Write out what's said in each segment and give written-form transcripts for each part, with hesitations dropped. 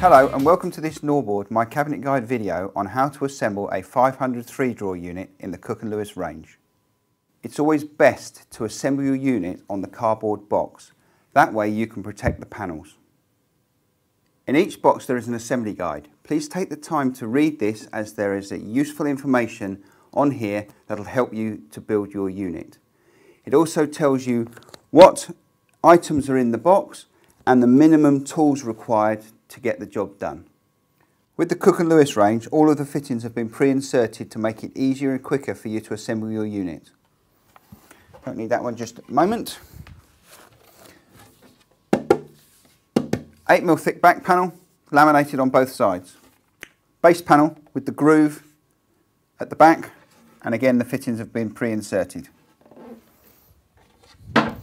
Hello and welcome to this Norbord My Cabinet Guide video on how to assemble a 500 3-drawer unit in the Cooke Lewis range. It's always best to assemble your unit on the cardboard box. That way you can protect the panels. In each box there is an assembly guide. Please take the time to read this as there is useful information on here that will help you to build your unit. It also tells you what items are in the box and the minimum tools required to get the job done. With the Cooke Lewis range, all of the fittings have been pre-inserted to make it easier and quicker for you to assemble your unit. Don't need that one just a moment. 8mm thick back panel, laminated on both sides. Base panel with the groove at the back, and again the fittings have been pre-inserted. And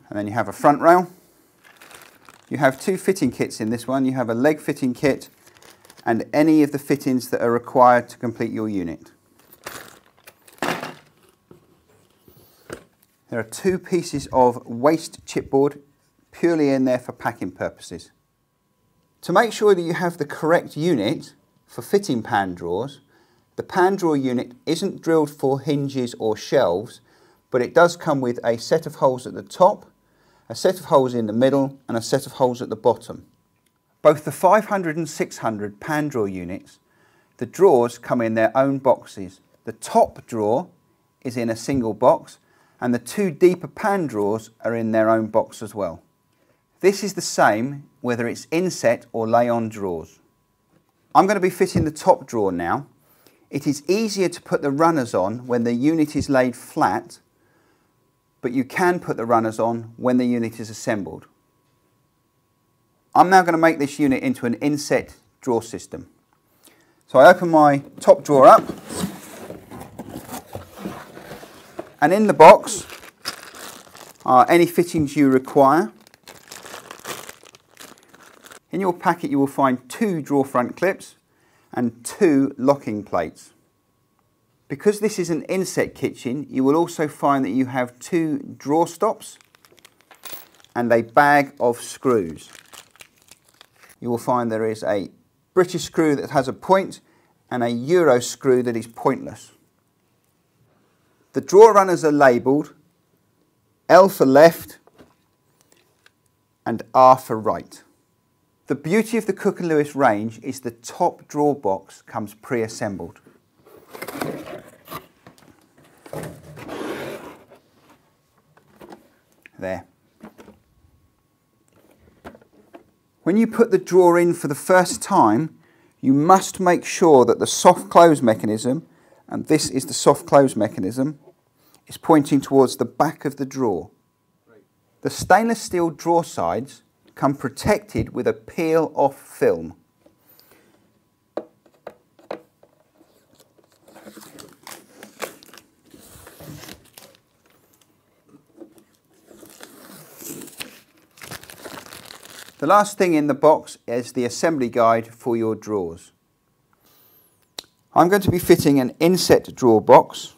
then you have a front rail. You have two fitting kits in this one. You have a leg fitting kit and any of the fittings that are required to complete your unit. There are two pieces of waste chipboard purely in there for packing purposes. To make sure that you have the correct unit for fitting pan drawers, the pan drawer unit isn't drilled for hinges or shelves, but it does come with a set of holes at the top, a set of holes in the middle and a set of holes at the bottom. Both the 500 and 600 pan drawer units, the drawers come in their own boxes. The top drawer is in a single box and the two deeper pan drawers are in their own box as well. This is the same whether it's inset or lay-on drawers. I'm going to be fitting the top drawer now. It is easier to put the runners on when the unit is laid flat, but you can put the runners on when the unit is assembled. I'm now going to make this unit into an inset drawer system. So I open my top drawer up, and in the box are any fittings you require. In your packet you will find two drawer front clips and two locking plates. Because this is an inset kitchen, you will also find that you have two drawer stops and a bag of screws. You will find there is a British screw that has a point and a Euro screw that is pointless. The drawer runners are labelled L for left and R for right. The beauty of the Cooke Lewis range is the top drawer box comes pre-assembled. There. When you put the drawer in for the first time, you must make sure that the soft close mechanism, and this is the soft close mechanism, is pointing towards the back of the drawer. The stainless steel drawer sides come protected with a peel-off film. The last thing in the box is the assembly guide for your drawers. I'm going to be fitting an inset drawer box,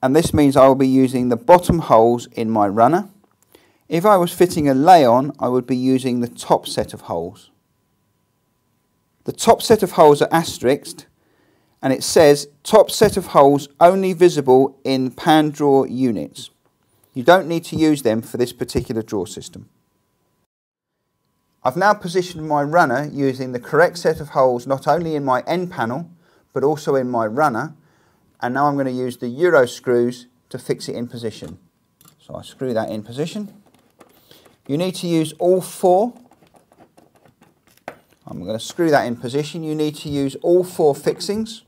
and this means I will be using the bottom holes in my runner. If I was fitting a lay-on, I would be using the top set of holes. The top set of holes are asterisked, and it says top set of holes only visible in pan drawer units. You don't need to use them for this particular drawer system. I've now positioned my runner using the correct set of holes not only in my end panel but also in my runner, and now I'm going to use the Euro screws to fix it in position. So I screw that in position. You need to use all four. I'm going to screw that in position. You need to use all four fixings.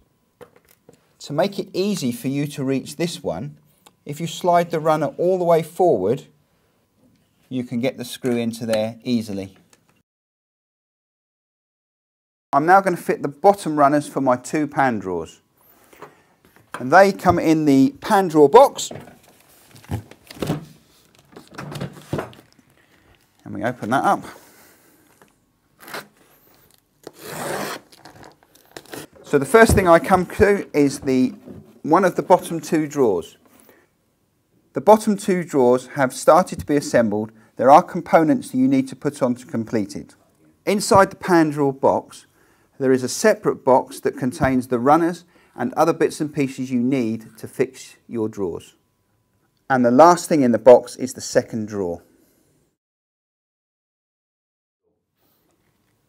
To make it easy for you to reach this one, if you slide the runner all the way forward, you can get the screw into there easily. I'm now going to fit the bottom runners for my two pan drawers. And they come in the pan drawer box. And we open that up. So the first thing I come to is one of the bottom two drawers. The bottom two drawers have started to be assembled. There are components that you need to put on to complete it. Inside the pan drawer box, there is a separate box that contains the runners and other bits and pieces you need to fix your drawers. And the last thing in the box is the second drawer.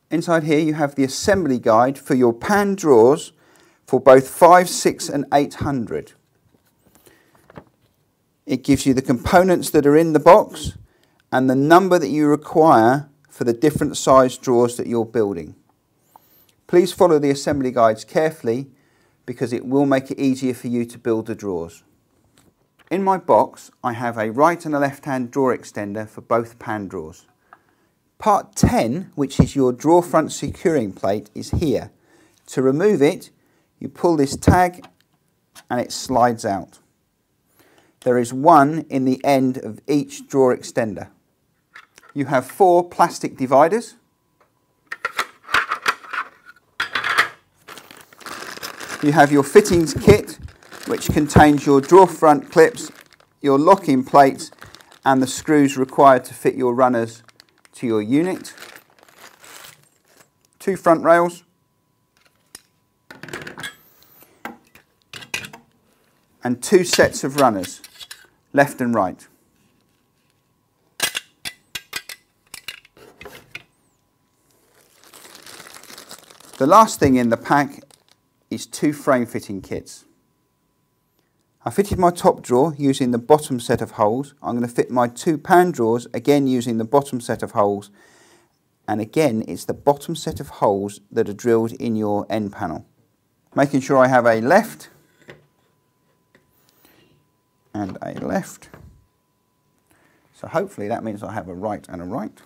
Inside here you have the assembly guide for your pan drawers for both 5, 6 and 800. It gives you the components that are in the box and the number that you require for the different size drawers that you're building. Please follow the assembly guides carefully because it will make it easier for you to build the drawers. In my box I have a right and a left hand drawer extender for both pan drawers. Part 10, which is your drawer front securing plate, is here. To remove it, you pull this tag and it slides out. There is one in the end of each drawer extender. You have 4 plastic dividers. You have your fittings kit, which contains your drawer front clips, your locking plates and the screws required to fit your runners to your unit. 2 front rails, and 2 sets of runners, left and right. The last thing in the pack is 2 frame fitting kits. I fitted my top drawer using the bottom set of holes. I'm going to fit my 2 pan drawers again using the bottom set of holes, and again it's the bottom set of holes that are drilled in your end panel. Making sure I have a left and a left. So hopefully that means I have a right and a right.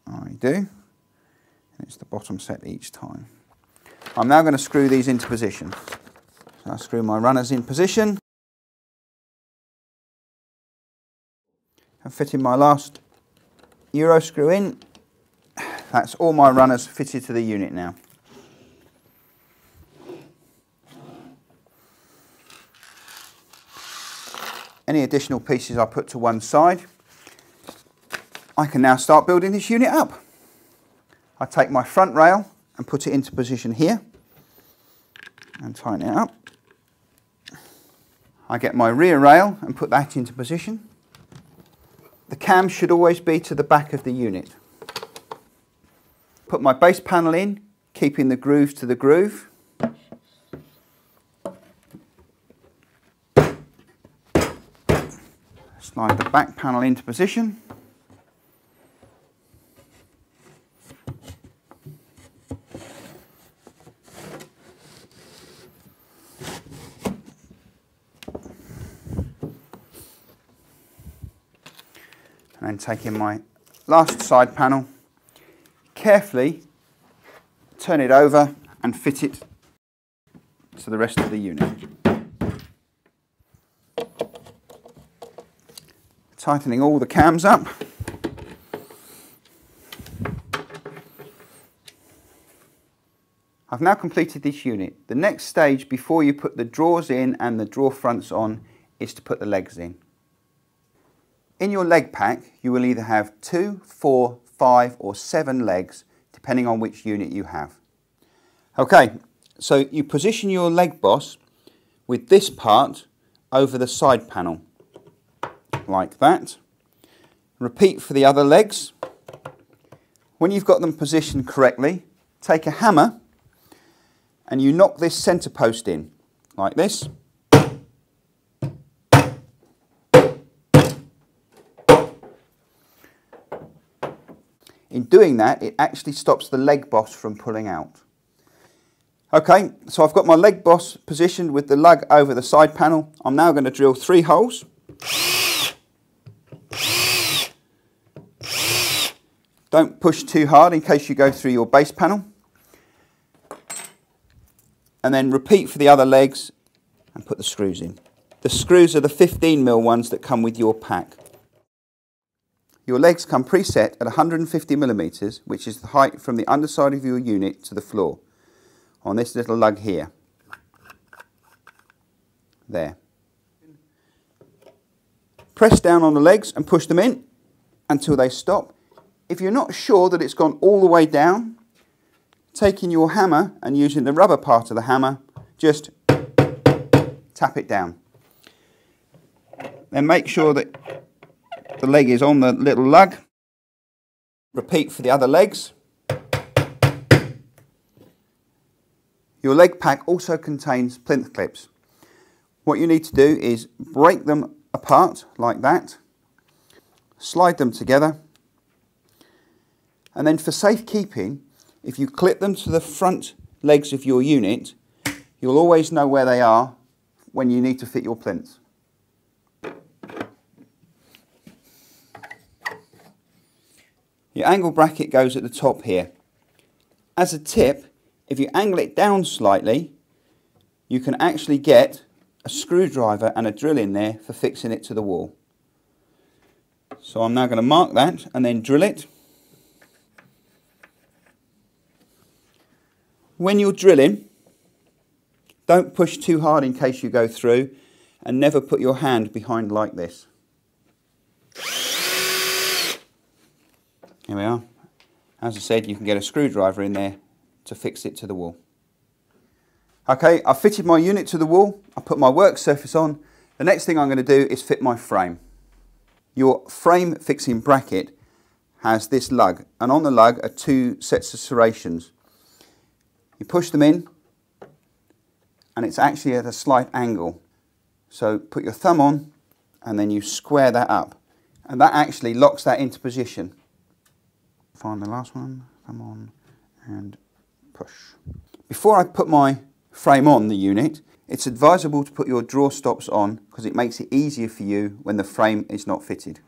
I do. And it's the bottom set each time. I'm now going to screw these into position. So I'll screw my runners in position. I've fitted my last Euro screw in. That's all my runners fitted to the unit now. Any additional pieces I put to one side. I can now start building this unit up. I take my front rail and put it into position here and tighten it up. I get my rear rail and put that into position. The cam should always be to the back of the unit. Put my base panel in, keeping the groove to the groove. Slide the back panel into position. And then taking my last side panel, carefully turn it over and fit it to the rest of the unit. Tightening all the cams up. I've now completed this unit. The next stage before you put the drawers in and the drawer fronts on is to put the legs in. In your leg pack, you will either have 2, 4, 5 or 7 legs, depending on which unit you have. Okay, so you position your leg boss with this part over the side panel, like that. Repeat for the other legs. When you've got them positioned correctly, take a hammer and you knock this centre post in, like this. In doing that, it actually stops the leg boss from pulling out. Okay, so I've got my leg boss positioned with the lug over the side panel. I'm now going to drill 3 holes. Don't push too hard in case you go through your base panel. And then repeat for the other legs and put the screws in. The screws are the 15mm ones that come with your pack. Your legs come preset at 150mm, which is the height from the underside of your unit to the floor, on this little lug here. There. Press down on the legs and push them in until they stop. If you're not sure that it's gone all the way down, taking your hammer and using the rubber part of the hammer, just tap it down. Then make sure that the leg is on the little lug. Repeat for the other legs. Your leg pack also contains plinth clips. What you need to do is break them apart like that, slide them together, and then for safekeeping, if you clip them to the front legs of your unit, you'll always know where they are when you need to fit your plinths. Your angle bracket goes at the top here. As a tip, if you angle it down slightly, you can actually get a screwdriver and a drill in there for fixing it to the wall. So I'm now going to mark that and then drill it. When you're drilling, don't push too hard in case you go through, and never put your hand behind like this. Here we are. As I said, you can get a screwdriver in there to fix it to the wall. Okay, I've fitted my unit to the wall, I put my work surface on. The next thing I'm going to do is fit my frame. Your frame fixing bracket has this lug, and on the lug are two sets of serrations. You push them in, and it's actually at a slight angle. So put your thumb on, and then you square that up, and that actually locks that into position. Find the last one, thumb on, and push. Before I put my frame on the unit, it's advisable to put your draw stops on because it makes it easier for you when the frame is not fitted.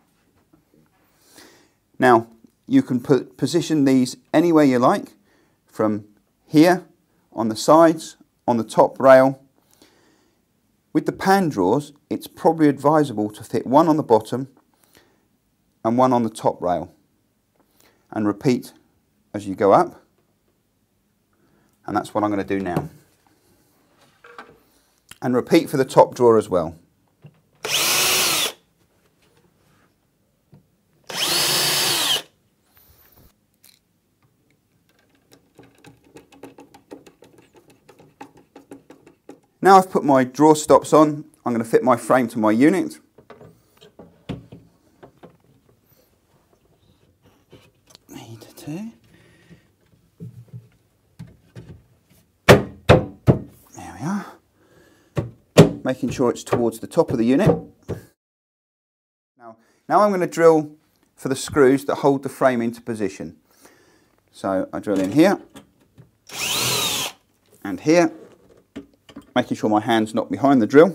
Now, you can position these anywhere you like, from here, on the sides, on the top rail. With the pan drawers, it's probably advisable to fit one on the bottom and one on the top rail. And repeat as you go up. And that's what I'm going to do now. And repeat for the top drawer as well. Now I've put my drawer stops on, I'm going to fit my frame to my unit. Need to. There we are. Making sure it's towards the top of the unit. Now I'm going to drill for the screws that hold the frame into position. So I drill in here and here, making sure my hand's not behind the drill.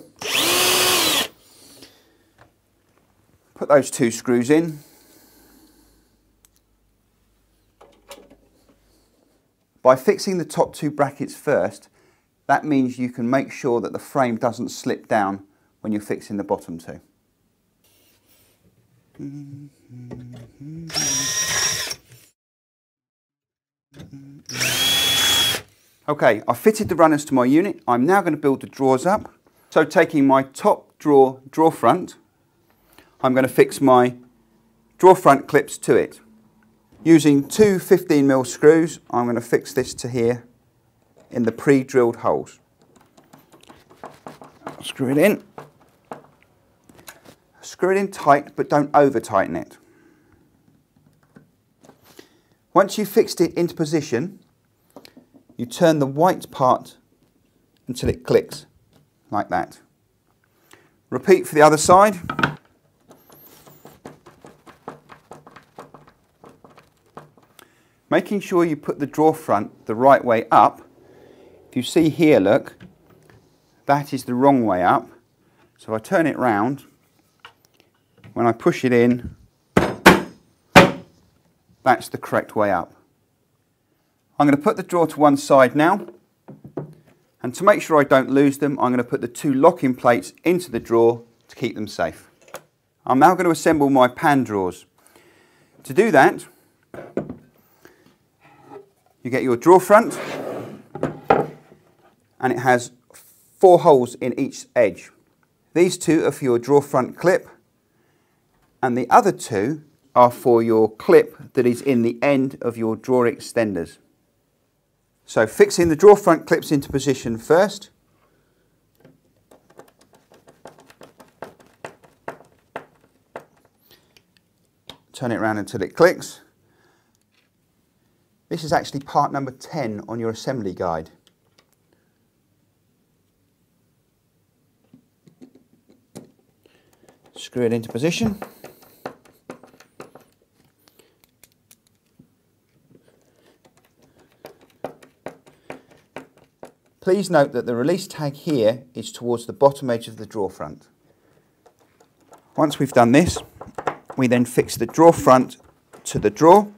Put those two screws in. By fixing the top two brackets first, that means you can make sure that the frame doesn't slip down when you're fixing the bottom two. Okay, I've fitted the runners to my unit. I'm now going to build the drawers up. So taking my top drawer front, I'm going to fix my drawer front clips to it. Using two 15mm screws, I'm going to fix this to here in the pre-drilled holes. I'll screw it in. Screw it in tight, but don't over tighten it. Once you've fixed it into position, you turn the white part until it clicks, like that. Repeat for the other side. Making sure you put the drawer front the right way up. If you see here, look, that is the wrong way up. So if I turn it round, when I push it in, that's the correct way up. I'm going to put the drawer to one side now, and to make sure I don't lose them, I'm going to put the two locking plates into the drawer to keep them safe. I'm now going to assemble my pan drawers. To do that, you get your drawer front, and it has 4 holes in each edge. These two are for your drawer front clip, and the other 2 are for your clip that is in the end of your drawer extenders. So fixing the drawer front clips into position first. Turn it around until it clicks. This is actually part number 10 on your assembly guide. Screw it into position. Please note that the release tag here is towards the bottom edge of the drawer front. Once we've done this, we then fix the drawer front to the drawer.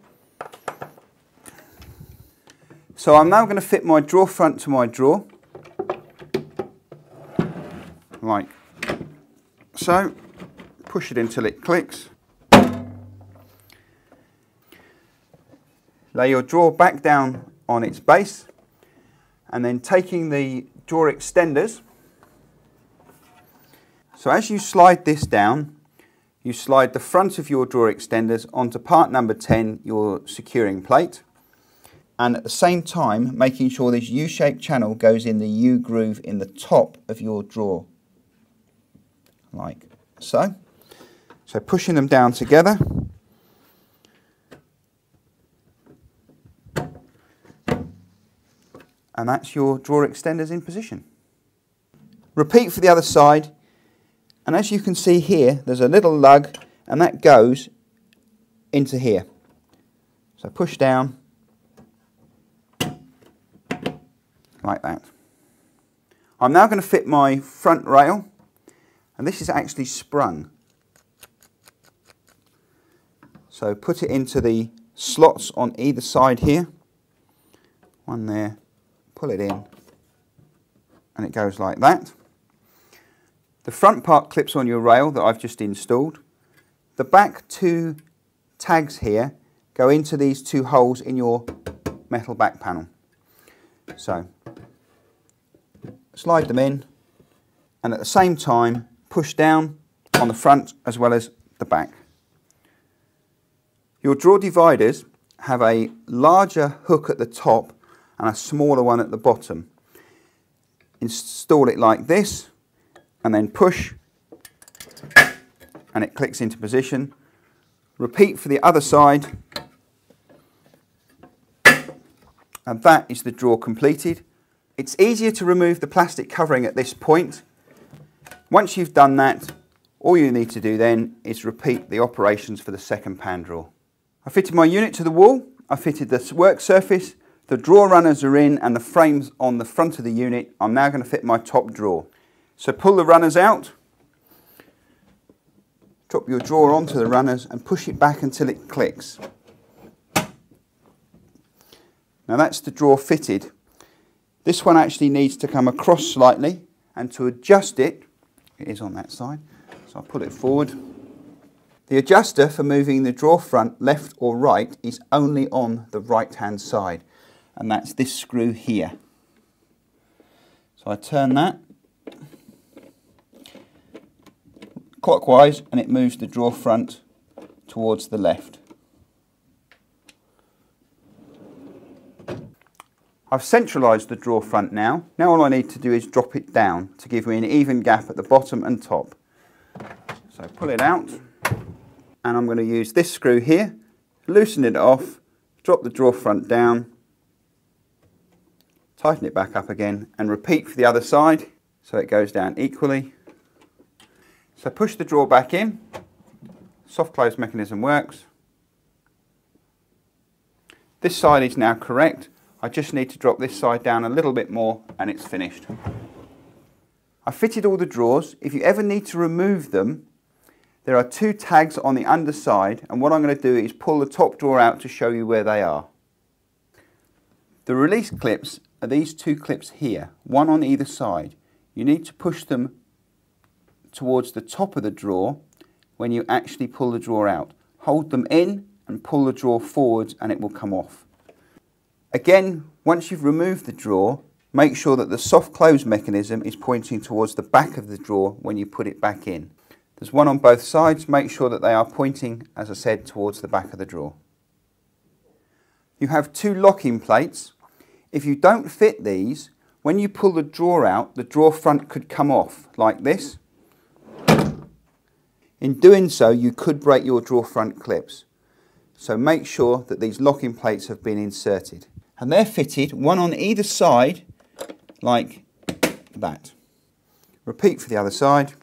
So I'm now going to fit my drawer front to my drawer, like so. Push it until it clicks. Lay your drawer back down on its base, and then taking the drawer extenders. So as you slide this down, you slide the front of your drawer extenders onto part number 10, your securing plate, and at the same time making sure this U-shaped channel goes in the U-groove in the top of your drawer, like so. So pushing them down together. And that's your drawer extenders in position. Repeat for the other side, and as you can see here, there's a little lug, and that goes into here. So push down, like that. I'm now going to fit my front rail, and this is actually sprung. So put it into the slots on either side here. One there, pull it in, and it goes like that. The front part clips on your rail that I've just installed. The back two tags here go into these two holes in your metal back panel. So slide them in, and at the same time push down on the front as well as the back. Your drawer dividers have a larger hook at the top and a smaller one at the bottom. Install it like this, and then push, and it clicks into position. Repeat for the other side, and that is the drawer completed. It's easier to remove the plastic covering at this point. Once you've done that, all you need to do then is repeat the operations for the second pan drawer. I fitted my unit to the wall, I fitted the work surface, the drawer runners are in and the frames on the front of the unit. I'm now going to fit my top drawer. So pull the runners out, drop your drawer onto the runners and push it back until it clicks. Now that's the drawer fitted. This one actually needs to come across slightly, and to adjust it, it is on that side, so I'll pull it forward. The adjuster for moving the drawer front left or right is only on the right hand side, and that's this screw here. So I turn that clockwise and it moves the drawer front towards the left. I've centralised the drawer front now. Now all I need to do is drop it down to give me an even gap at the bottom and top. So pull it out, and I'm going to use this screw here, loosen it off, drop the drawer front down, tighten it back up again, and repeat for the other side so it goes down equally. So push the drawer back in, soft close mechanism works. This side is now correct. I just need to drop this side down a little bit more and it's finished. I fitted all the drawers. If you ever need to remove them, there are two tags on the underside, and what I'm going to do is pull the top drawer out to show you where they are. The release clips are these two clips here, one on either side. You need to push them towards the top of the drawer when you actually pull the drawer out. Hold them in and pull the drawer forwards and it will come off. Again, once you've removed the drawer, make sure that the soft close mechanism is pointing towards the back of the drawer when you put it back in. There's one on both sides. Make sure that they are pointing, as I said, towards the back of the drawer. You have two locking plates. If you don't fit these, when you pull the drawer out, the drawer front could come off like this. In doing so, you could break your drawer front clips. So make sure that these locking plates have been inserted. And they're fitted, one on either side, like that. Repeat for the other side.